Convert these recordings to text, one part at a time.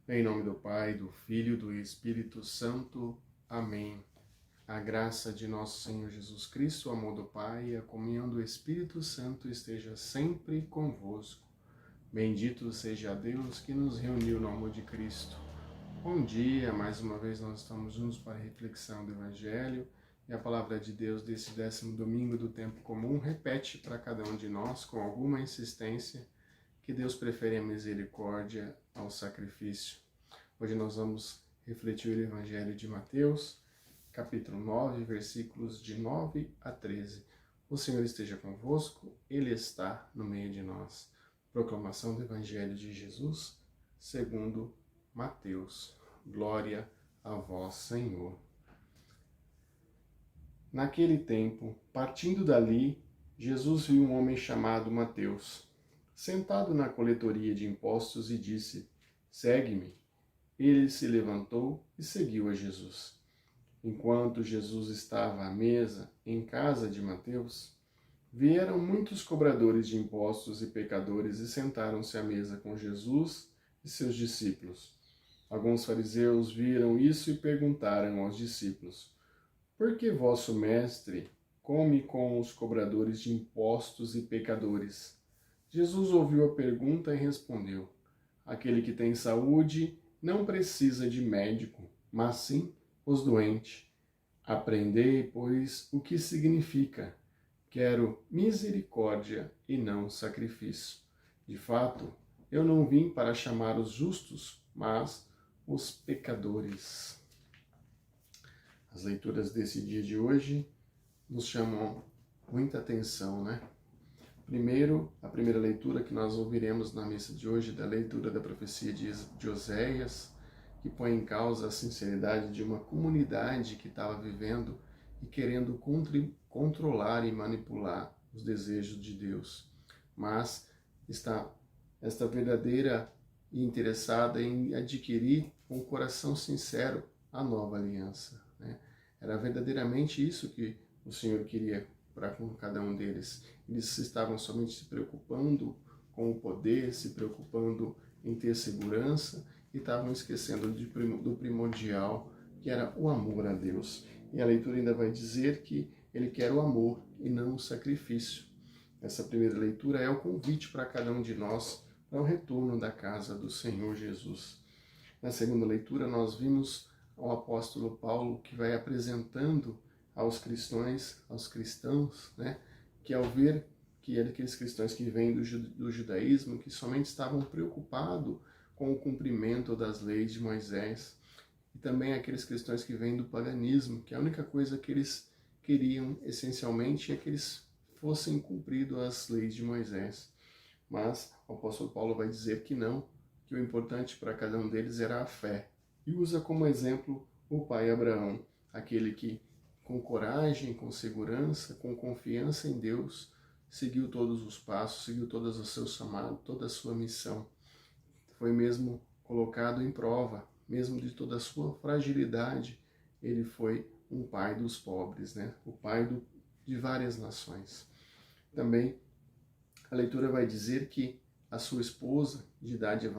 Em nome do Pai, do Filho e do Espírito Santo. Amém. A graça de nosso Senhor Jesus Cristo, o amor do Pai e a comunhão do Espírito Santo esteja sempre convosco. Bendito seja Deus que nos reuniu no amor de Cristo. Bom dia, mais uma vez nós estamos juntos para a reflexão do Evangelho e a palavra de Deus desse 10º domingo do tempo comum repete para cada um de nós com alguma insistência que Deus prefere a misericórdia ao sacrifício. Hoje nós vamos refletir o Evangelho de Mateus, capítulo 9, versículos de 9 a 13. O Senhor esteja convosco, Ele está no meio de nós. Proclamação do Evangelho de Jesus, segundo Mateus. Glória a vós, Senhor. Naquele tempo, partindo dali, Jesus viu um homem chamado Mateus, sentado na coletoria de impostos e disse: Segue-me. Ele se levantou e seguiu a Jesus. Enquanto Jesus estava à mesa em casa de Mateus, vieram muitos cobradores de impostos e pecadores e sentaram-se à mesa com Jesus e seus discípulos. Alguns fariseus viram isso e perguntaram aos discípulos: Por que vosso mestre come com os cobradores de impostos e pecadores? Jesus ouviu a pergunta e respondeu: Aquele que tem saúde não precisa de médico, mas sim os doentes. Aprendei, pois, o que significa: quero misericórdia e não sacrifício. De fato, eu não vim para chamar os justos, mas os pecadores. As leituras desse dia de hoje nos chamam muita atenção, né? Primeiro, a primeira leitura que nós ouviremos na missa de hoje, da leitura da profecia de Oséias, que põe em causa a sinceridade de uma comunidade que estava vivendo e querendo controlar e manipular os desejos de Deus. Mas esta verdadeira e interessada em adquirir com o coração sincero a nova aliança, né? Era verdadeiramente isso que o Senhor queria para com cada um deles. Eles estavam somente se preocupando com o poder, se preocupando em ter segurança e estavam esquecendo do primordial, que era o amor a Deus. E a leitura ainda vai dizer que ele quer o amor e não o sacrifício. Essa primeira leitura é o convite para cada um de nós para o retorno da casa do Senhor Jesus. Na segunda leitura nós vimos o apóstolo Paulo que vai apresentando aos cristãos, né, que ao ver que aqueles cristãos que vêm do judaísmo, que somente estavam preocupados com o cumprimento das leis de Moisés, e também aqueles cristãos que vêm do paganismo, que a única coisa que eles queriam essencialmente é que eles fossem cumpridas as leis de Moisés. Mas o apóstolo Paulo vai dizer que não, que o importante para cada um deles era a fé, e usa como exemplo o pai Abraão, aquele que com coragem, com segurança, com confiança em Deus, seguiu todos os passos, seguiu todos os seus chamados, toda a sua missão. Foi mesmo colocado em prova, mesmo de toda a sua fragilidade, ele foi um pai dos pobres, né? O pai de várias nações. Também a leitura vai dizer que a sua esposa, de idade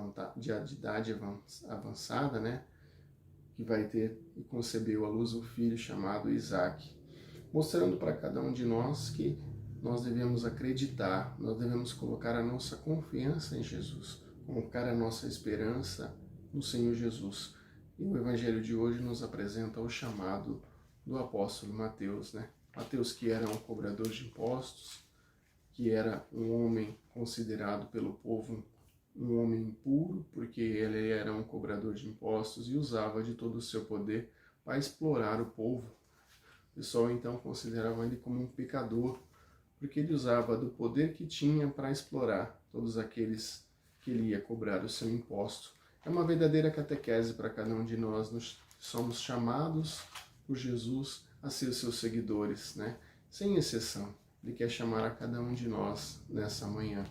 avançada, né, que vai ter e concebeu à luz um filho chamado Isaac, mostrando para cada um de nós que nós devemos acreditar, nós devemos colocar a nossa confiança em Jesus, colocar a nossa esperança no Senhor Jesus. E o Evangelho de hoje nos apresenta o chamado do apóstolo Mateus, né? Mateus, que era um cobrador de impostos, que era um homem considerado pelo povo um homem impuro, porque ele era um cobrador de impostos e usava de todo o seu poder para explorar o povo. O pessoal então considerava ele como um pecador, porque ele usava do poder que tinha para explorar todos aqueles que ele ia cobrar o seu imposto. É uma verdadeira catequese para cada um de nós. Nós somos chamados por Jesus a ser seus seguidores, né? Sem exceção. Ele quer chamar a cada um de nós nessa manhã.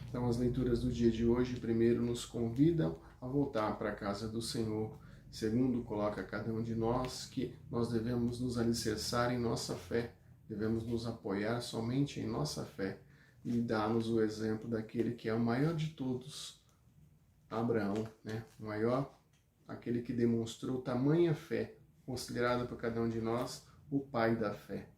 Então, as leituras do dia de hoje, primeiro, nos convidam a voltar para a casa do Senhor. Segundo, coloca cada um de nós que nós devemos nos alicerçar em nossa fé, devemos nos apoiar somente em nossa fé e dar-nos o exemplo daquele que é o maior de todos, Abraão, né? O maior aquele que demonstrou tamanha fé, considerado por cada um de nós o Pai da fé.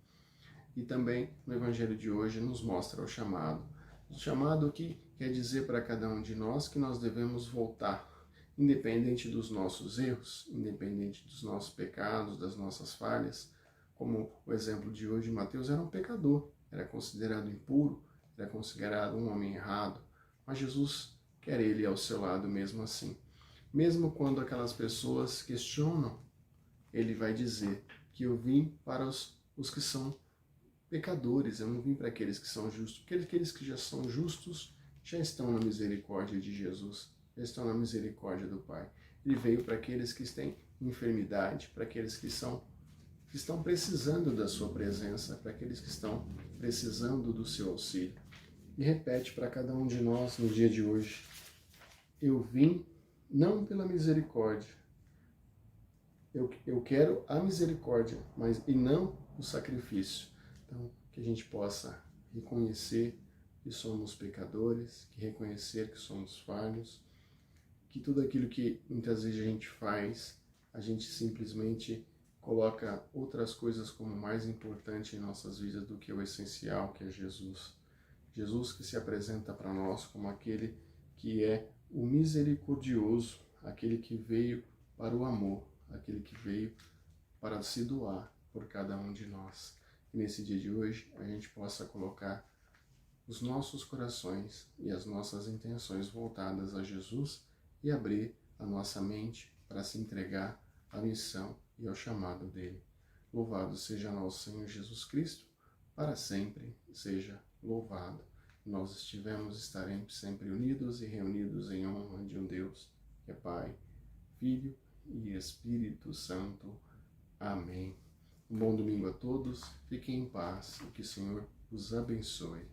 E também no Evangelho de hoje nos mostra o chamado que quer dizer para cada um de nós que nós devemos voltar, independente dos nossos erros, independente dos nossos pecados, das nossas falhas. Como o exemplo de hoje, Mateus era um pecador, era considerado impuro, era considerado um homem errado, mas Jesus quer ele ao seu lado mesmo assim. Mesmo quando aquelas pessoas questionam, ele vai dizer que eu vim para os que são pecadores, eu não vim para aqueles que são justos, porque aqueles que já são justos já estão na misericórdia de Jesus, já estão na misericórdia do Pai. Ele veio para aqueles que têm enfermidade, para aqueles que estão precisando da sua presença, para aqueles que estão precisando do seu auxílio. E repete para cada um de nós no dia de hoje: eu vim não pela misericórdia, eu quero a misericórdia, e não o sacrifício. Então, que a gente possa reconhecer que somos pecadores, que reconhecer que somos falhos, que tudo aquilo que muitas vezes a gente faz, a gente simplesmente coloca outras coisas como mais importante em nossas vidas do que o essencial, que é Jesus. Jesus que se apresenta para nós como aquele que é o misericordioso, aquele que veio para o amor, aquele que veio para se doar por cada um de nós. E nesse dia de hoje a gente possa colocar os nossos corações e as nossas intenções voltadas a Jesus e abrir a nossa mente para se entregar à missão e ao chamado dele. Louvado seja nosso Senhor Jesus Cristo, para sempre seja louvado. Nós estaremos sempre unidos e reunidos em honra de um Deus que é Pai, Filho e Espírito Santo. Amém. Um bom domingo a todos, fiquem em paz e que o Senhor os abençoe.